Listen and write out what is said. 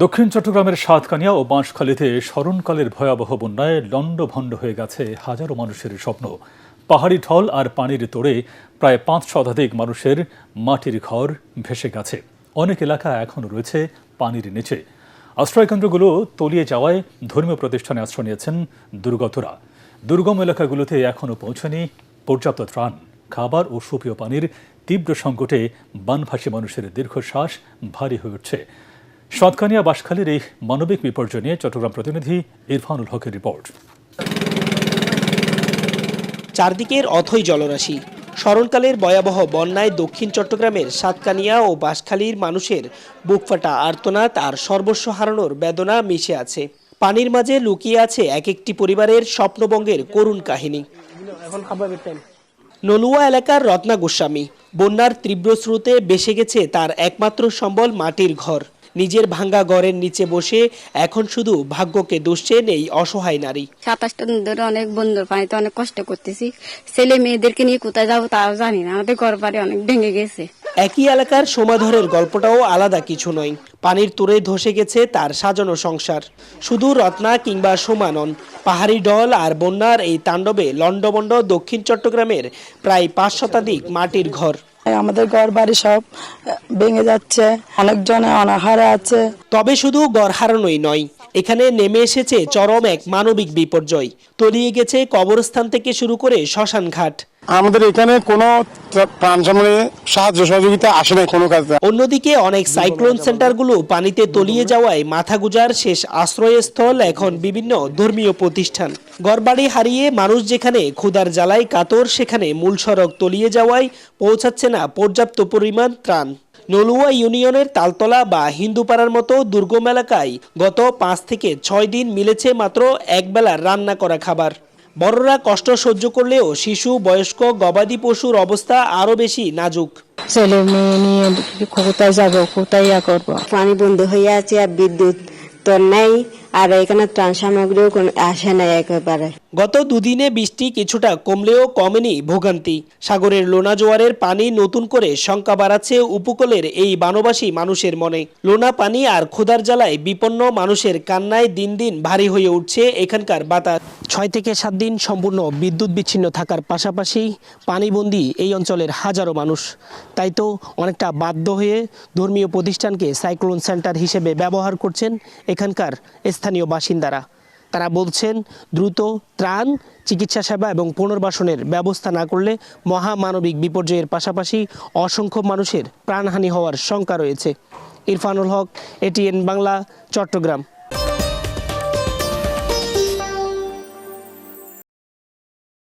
দক্ষিণ চট্টগ্রামের সাতকানিয়া ও বাঁশখালীতে স্মরণকালের ভয়াবহ বন্যায় লণ্ডভণ্ড হয়ে গেছে হাজারো মানুষের স্বপ্ন। পাহাড়ি ঢল আর পানির তোড়ে প্রায় ৫ শতাধিক মানুষের মাটির ঘর ভেসে গেছে। অনেক এলাকা এখনও রয়েছে পানির নিচে। আশ্রয়কেন্দ্রগুলো তলিয়ে যাওয়ায় ধর্মীয় প্রতিষ্ঠানে আশ্রয় নিয়েছেন দুর্গতরা। দুর্গম এলাকাগুলোতে এখনও পৌঁছায়নি পর্যাপ্ত ত্রাণ। খাবার ও সুপেয় পানির তীব্র সংকটে বানভাসী মানুষের দীর্ঘশ্বাস ভারী হয়ে উঠছে। সাতকানিয়া বাঁশখালীর এই মানবিক বিপর্যয় নিয়ে চট্টগ্রাম প্রতিনিধি ইরফানুল হকের রিপোর্ট। চারদিকের অথই জলরাশি। স্মরণকালের ভয়াবহ বন্যায় দক্ষিণ চট্টগ্রামের সাতকানিয়া ও বাঁশখালীর মানুষের বুকফাটা আর্তনাদ আর সর্বস্ব হারানোর বেদনা মিশে আছে। পানির মাঝে লুকিয়ে আছে এক একটি পরিবারের স্বপ্নভঙ্গের করুণ কাহিনী। নলুয়া এলাকার রত্না গোস্বামী বন্যার তীব্র স্রোতে ভেসে গেছে তার একমাত্র সম্বল মাটির ঘর। নিজের ভাঙ্গা ঘরের নিচে বসে এখন শুধু ভাগ্যকে দুষছেন এই অসহায় নারী। 27টা দিন ধরে অনেক বন্ধুর পানিতে অনেক কষ্ট করতেছি। ছেলে মেয়েদেরকে নিয়ে কোথায় যাবো তাও জানি না। আমাদের ঘর বাড়ি অনেক ভেঙে গেছে। একই এলাকার সমাধরের গল্পটাও আলাদা কিছু নয়। পানির তোড়ে ধসে গেছে তার সাজানো সংসার। শুধু রত্না কিংবা সোমা নন, পাহাড়ি ঢল আর বন্যার এই তাণ্ডবে লণ্ডভণ্ড দক্ষিণ চট্টগ্রামের প্রায় 5 শতাধিক মাটির ঘর। আমাদের ঘর বাড়ি সব ভেঙে যাচ্ছে, অনেকজন অনাহারে আছে। তবে শুধু ঘর হারানোই নয়, এখানে নেমে এসেছে চরম এক মানবিক বিপর্যয়। তলিয়ে গেছে কবরস্থান থেকে শুরু করে শ্মশান ঘাট। আমাদের এখানে কোনো প্রাণ সম্মানে সাহায্য সহযোগিতা আসে না কোনো কাজে। অন্যদিকে অনেক সাইক্লোন সেন্টারগুলো পানিতে তলিয়ে যাওয়ায় মাথা গুজার শেষ আশ্রয়স্থল এখন বিভিন্ন ধর্মীয় প্রতিষ্ঠান। ঘরবাড়ি হারিয়ে মানুষ যেখানে ক্ষুধার জ্বালায় কাতর, সেখানে মূল সড়ক তলিয়ে যাওয়ায় পৌঁছাচ্ছে না পর্যাপ্ত পরিমাণ ত্রাণ। নলুয়া ইউনিয়নের তালতলা বা হিন্দুপাড়ার মতো দুর্গম এলাকায় গত 5 থেকে 6 দিন মিলেছে মাত্র একবেলার রান্না করা খাবার। বড়রা কষ্ট সহ্য করলেও শিশু, বয়স্ক, গবাদি পশুর অবস্থা আরো বেশি নাজুক। ছেলে মেয়ে নিয়ে কোথায় যাবো, কোথায় করবো? পানি বন্ধ হয়ে আছে আর বিদ্যুৎ তো নেই, আর এখানে ত্রাণ সামগ্রীও আসে না একেবারে। গত দুদিনে বৃষ্টি কিছুটা কমলেও কমেনি ভোগান্তি। সাগরের লোনা জোয়ারের পানি নতুন করে শঙ্কা বাড়াচ্ছে উপকূলের এই বানবাসী মানুষের মনে। লোনা পানি আর ক্ষুধার জ্বালায় বিপন্ন মানুষের কান্নায় দিন দিন ভারী হয়ে উঠছে এখানকার বাতাস। 6 থেকে 7 দিন সম্পূর্ণ বিদ্যুৎ বিচ্ছিন্ন থাকার পাশাপাশি পানিবন্দী এই অঞ্চলের হাজারো মানুষ। তাই তো অনেকটা বাধ্য হয়ে ধর্মীয় প্রতিষ্ঠানকে সাইক্লোন সেন্টার হিসেবে ব্যবহার করছেন এখানকার স্থানীয় বাসিন্দারা। তারা বলছেন, দ্রুত ত্রাণ, চিকিৎসা সেবা এবং পুনর্বাসনের ব্যবস্থা না করলে মহামানবিক বিপর্যয়ের পাশাপাশি অসংখ্য মানুষের প্রাণহানি হওয়ার শঙ্কা রয়েছে। ইরফানুল হক, এটিএন বাংলা, চট্টগ্রাম।